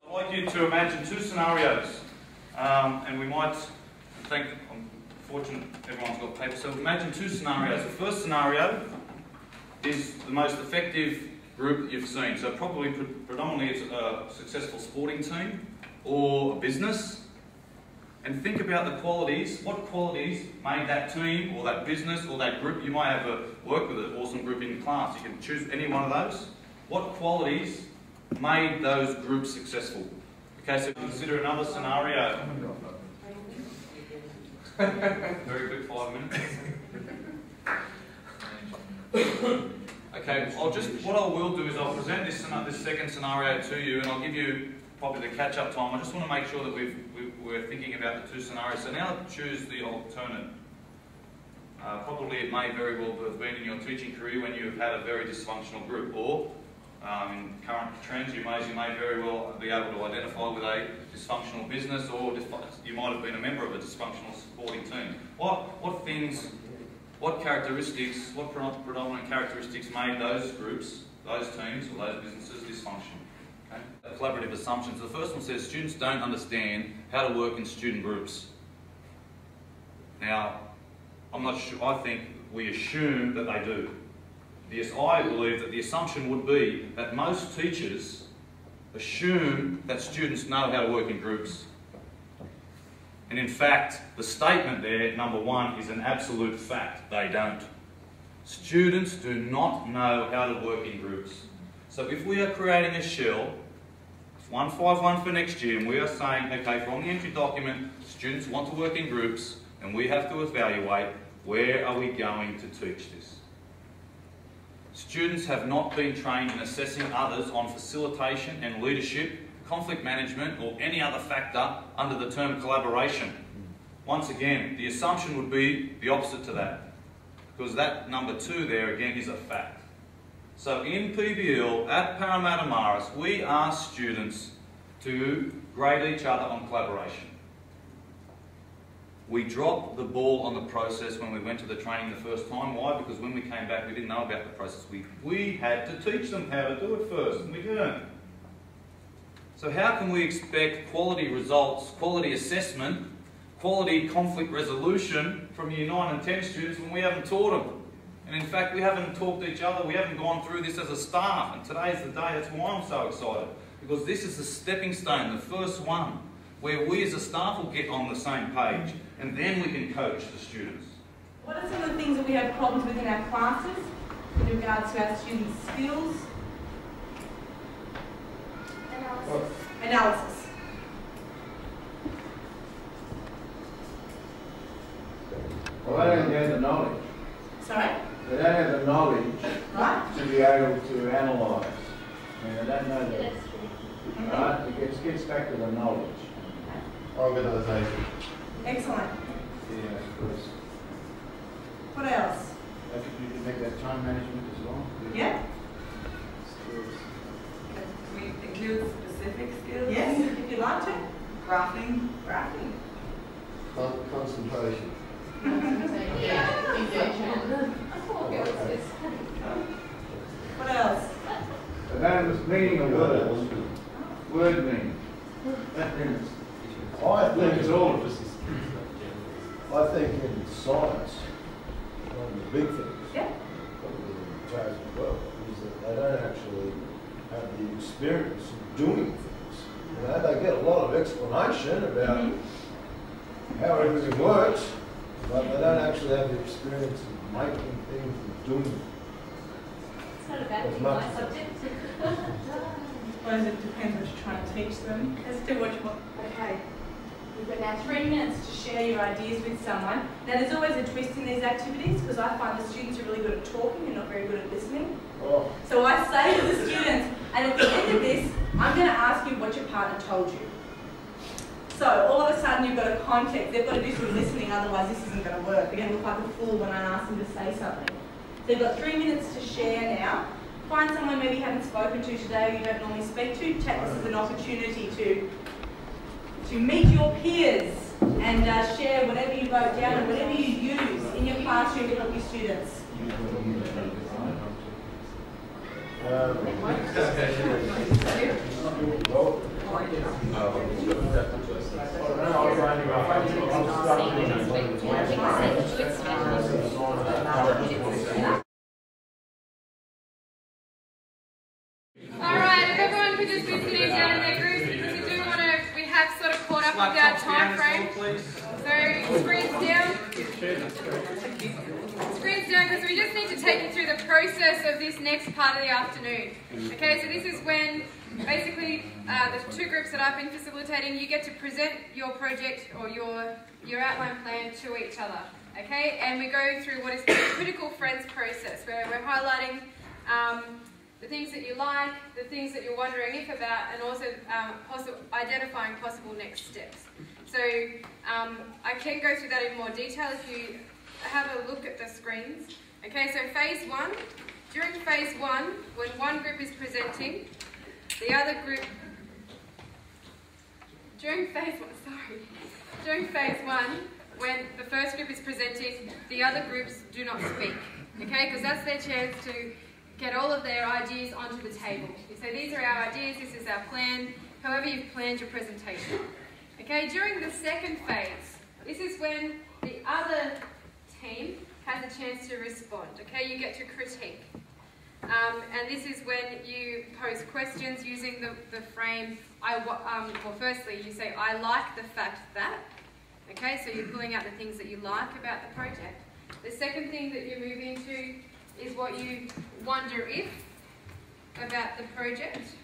I'd like you to imagine two scenarios, and we might think, I'm fortunate everyone's got paper, so imagine two scenarios. The first scenario is the most effective group that you've seen, so probably predominantly it's a successful sporting team or a business, and think about the qualities, what qualities made that team or that business or that group. You might have worked with an awesome group in class, you can choose any one of those. What qualities made those groups successful? Okay, so consider another scenario. Very quick 5 minutes. Okay, what I will do is I'll present this second scenario to you, and I'll give you probably the catch-up time. I just want to make sure that we're thinking about the two scenarios. So now choose the alternate. Probably it may very well have been in your teaching career when you've had a very dysfunctional group, or in current trends you may very well be able to identify with a dysfunctional business, or you might have been a member of a dysfunctional sporting team. What characteristics, what predominant characteristics made those groups, those teams or those businesses dysfunctional? Okay? Collaborative assumptions. The first one says students don't understand how to work in student groups. Now, I'm not sure, I think we assume that they do. Yes, I believe that the assumption would be that most teachers assume that students know how to work in groups. And in fact, the statement there, number one, is an absolute fact. They don't. Students do not know how to work in groups. So if we are creating a shell, 151 for next year, and we are saying, okay, from the entry document, students want to work in groups, and we have to evaluate where are we going to teach this. Students have not been trained in assessing others on facilitation and leadership, conflict management, or any other factor under the term collaboration. Once again, the assumption would be the opposite to that, because that number two there again is a fact. So in PBL at Parramatta Marist, we ask students to grade each other on collaboration. We dropped the ball on the process when we went to the training the first time. Why? Because when we came back, we didn't know about the process. We had to teach them how to do it first, and we didn't. So how can we expect quality results, quality assessment, quality conflict resolution from Year 9 and 10 students when we haven't taught them? And in fact, we haven't taught each other, we haven't gone through this as a staff, and today's the day. That's why I'm so excited, because this is the stepping stone, the first one, where we as a staff will get on the same page, and then we can coach the students. What are some of the things that we have problems with in our classes with regards to our students' skills? Analysis. Well, they don't have the knowledge. Sorry? They don't have the knowledge right. to be able to analyse. I mean, they don't know that. That's true. Right? It gets back to the knowledge. Organisation. Excellent. Yeah, of course. What else? I think you can make that time management as well. Yeah? Skills. Can we include specific skills? Yes, if you'd like to. Graphing. Graphing. Concentration. Yeah, engagement. What else? And that was meaning of words. Word meaning. I think It's all of us. I think in science, one of the big things, Yeah. probably in jazz as well, is that they don't actually have the experience of doing things. You know, they get a lot of explanation about how everything works, but they don't actually have the experience of making things and doing them. It's not a bad As thing, much my as- subject. I suppose it depends what you're trying to teach them. As to what you want. Okay. We've got now 3 minutes to share your ideas with someone. Now there's always a twist in these activities, because I find the students are really good at talking and not very good at listening. Oh, So I say to the students, and at the end of this, I'm going to ask you what your partner told you. So all of a sudden you've got a context. They've got to do some listening, otherwise this isn't going to work. They're going to look like a fool when I ask them to say something. They've got 3 minutes to share now. Find someone maybe you haven't spoken to today or you don't normally speak to. Take this as an opportunity to meet your peers and share whatever you wrote down and whatever you use in your classroom to help your students. well, Alright, if everyone could just be sitting down in their groups, because we do want to, we have sort of caught up with our time frame. So screens down. Screens down, because we just need to take you through the process of this next part of the afternoon. Okay, so this is when basically the two groups that I've been facilitating, you get to present your project or your outline plan to each other. Okay, and we go through what is the critical friends process, where we're highlighting the things that you like, the things that you're wondering if about, and also identifying possible next steps. So I can go through that in more detail if you have a look at the screens. Okay, so phase one. During phase one, when one group is presenting, the other group... During phase one, when the first group is presenting, the other groups do not speak. Okay, because that's their chance to get all of their ideas onto the table. You say, these are our ideas, this is our plan, however you've planned your presentation. Okay, during the second phase, this is when the other team has a chance to respond. Okay, you get to critique. And this is when you pose questions using the frame, well, firstly, you say, I like the fact that. Okay, so you're pulling out the things that you like about the project. The second thing that you move into is what you wonder if about the project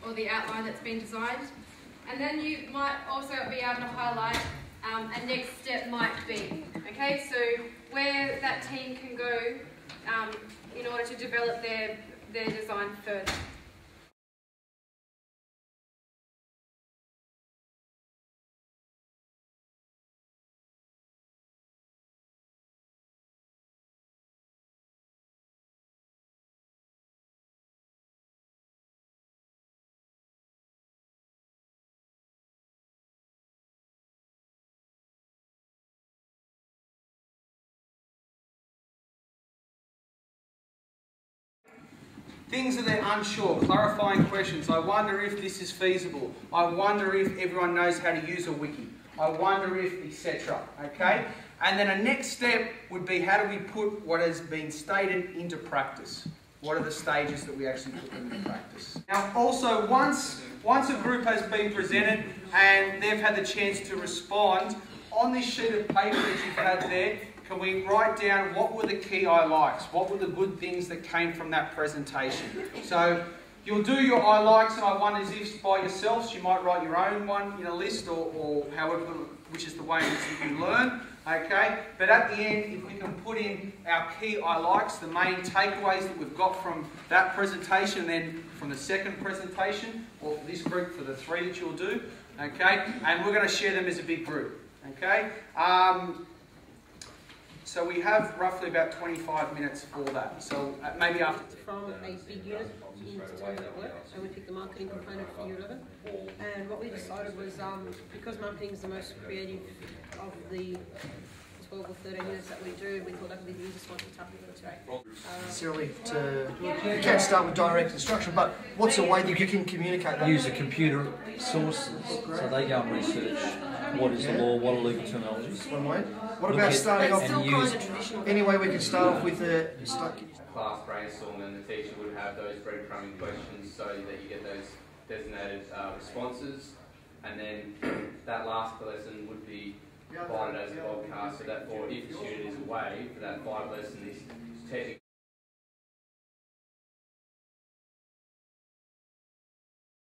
or the outline that's been designed. And then you might also be able to highlight a next step might be. Okay, so where that team can go in order to develop their design further. Things that they're unsure, clarifying questions. I wonder if this is feasible. I wonder if everyone knows how to use a wiki. I wonder if, etc. Okay? And then a next step would be, how do we put what has been stated into practice? What are the stages that we actually put them into practice? Now also, once a group has been presented and they've had the chance to respond, on this sheet of paper that you've had there, can we write down what were the key I likes? What were the good things that came from that presentation? So you'll do your I likes and I wonders ifs by yourselves. You might write your own one in a list or however, which is the way in which you learn. Okay, but at the end, if we can put in our key I likes, the main takeaways that we've got from that presentation, then from the second presentation, or for this group, for the 3 that you'll do, okay, and we're going to share them as a big group, okay. So we have roughly about 25 minutes for that. So maybe after... From a big unit into that work, so we picked the marketing component for Year 11. And what we decided was, because marketing is the most creative of the 12 or 13 units that we do, we thought that would be the easiest one to tap into. Necessarily you can't start with direct instruction, but what's a way that you can communicate that? Use the computer sources, so they go and research what is the law, what are legal terminologies. One way. What about starting off? Any way we can start off with a class brainstorm, and the teacher would have those breadcrumbing questions so that you get those designated responses, and then that last lesson would be provided as a podcast, so that for if the student is away for that 5 lessons, technically